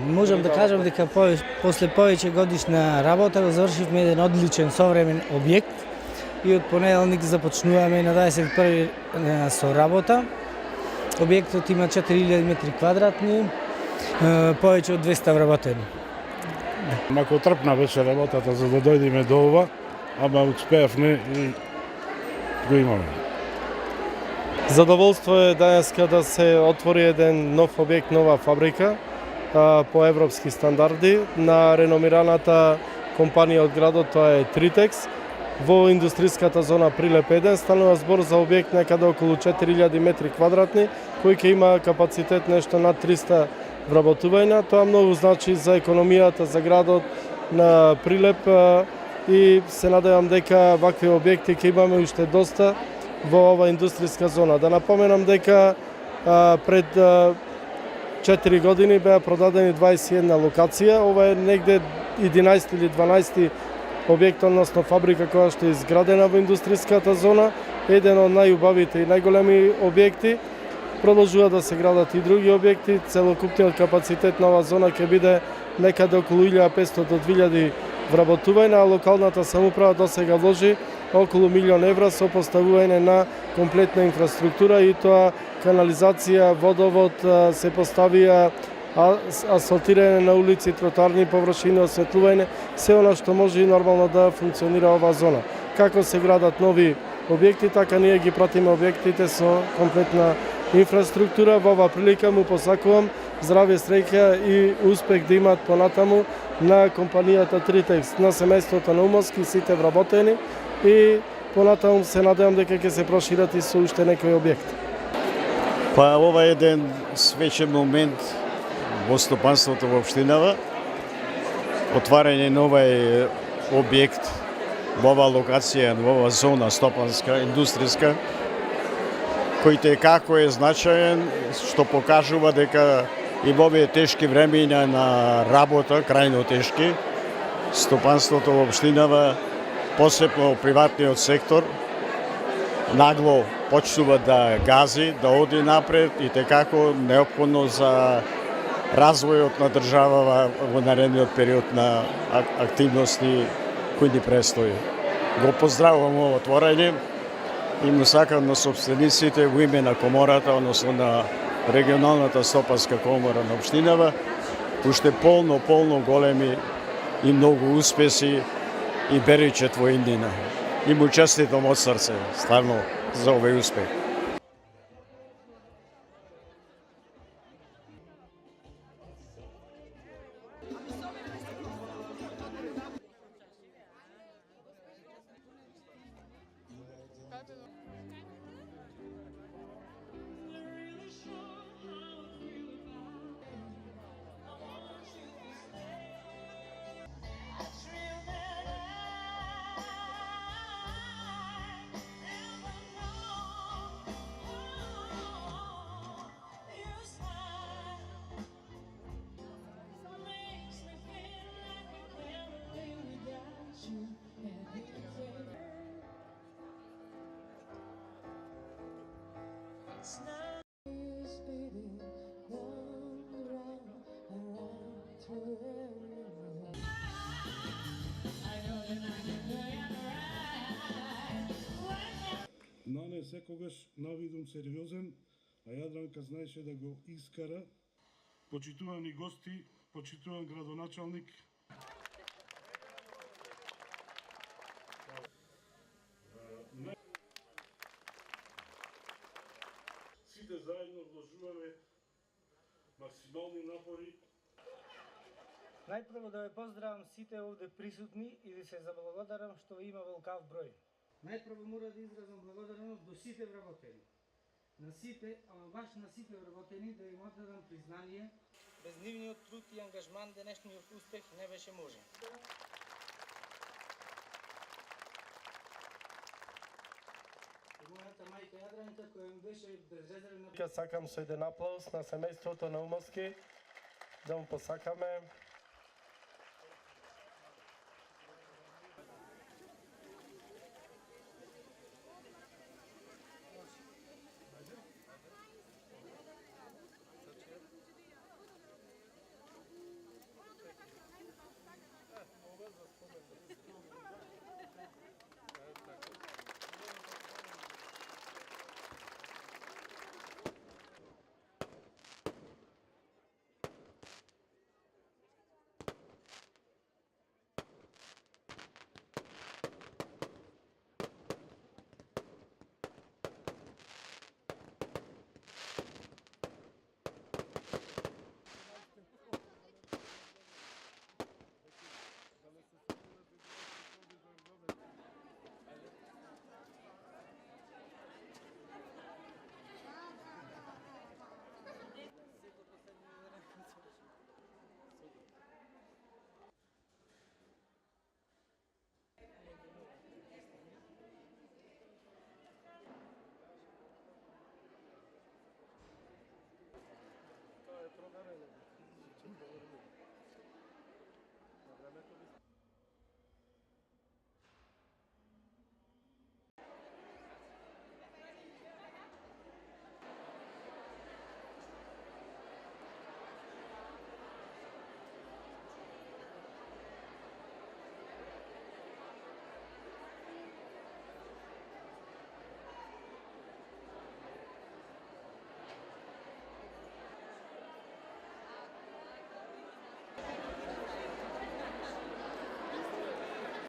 Можам да кажам дека после повеќе годишна работа го завршивме еден одличен современ објект и од понеделник започнуваме на 21 со работа. Објектот има 4000 метри квадратни, повеќе од 200 вработени. Мако трпна беше работата за да дојдеме до ова, ама успеавме и го имаме. Задоволство е денеска да се отвори еден нов објект, нова фабрика по европски стандарди на реномираната компанија од градот, тоа е Тритекс. Во индустриската зона Прилеп 1 станува збор за објект некаде околу 4000 метри квадратни, кој ќе има капацитет нешто над 300 вработувања. Тоа многу значи за економијата, за градот на Прилеп и се надевам дека вакви објекти ќе имаме уште доста во ова индустријска зона. Да напоменам дека пред 4 години беа продадени 21 локација. Ова е негде 11 или 12 објект, односно фабрика која што е изградена во индустријската зона, еден од најубавите и најголеми објекти. Продолжува да се градат и други објекти. Целокупниот капацитет на оваа зона ќе биде некаде околу 1500 до 2000 вработувања, а локалната самоуправа досега вложи околу 1.000.000 евра со поставување на комплетна инфраструктура и тоа канализација, водовод, се поставија асфалтирање на улици, тротоарни површини, осветлување, се она што може и нормално да функционира оваа зона. Како се градат нови објекти, така ние ги пратиме објектите со комплетна инфраструктура. Во оваа прилика му посакувам здравје, среќа и успех да имаат понатаму на компанијата Тритекс, на семејството на Умовски, сите вработени и понатаму се надевам дека ќе се прошират и со уште некои објекти. Па ова е еден свечен момент во стопанството во општинава. Отварање новај објект во оваа локација, во оваа зона стопанска, индустријска, кој те како е значаен, што покажува дека и во овие тешки времења на работа, крајно тешки, стопанството во општинава, посебно приватниот сектор, нагло почнува да гази, да оди напред и како неопходно за развојот на државава во наредниот период на активности кои ни престои. Го поздравувам ово отворање и му сакам на собствениците во име на комората, односно на регионалната стопанска комора на општинава, уште полно големи и многу успеси и беричет во иднина. И му честитам од срце, стварно, за овој успех. Нане секогаш навидум сериозен, а Јадранка знаеше да го искара. Почитувани гости, почитуван градоначалник, сите заедно вложуваме максимални напори. Најпрво да ве поздравам сите овде присутни и да се заблагодарам што ви има великав број. Најпрво мора да изразам благодарност до сите вработени. На сите, ама баш на сите вработени да им оддадам признание. Без нивниот труд и ангажман денешниот успех не беше можен. Мојата мајка Јадранка која ми беше безрезервна. Сакам со еден аплауз на семејството на Умовски да му посакаме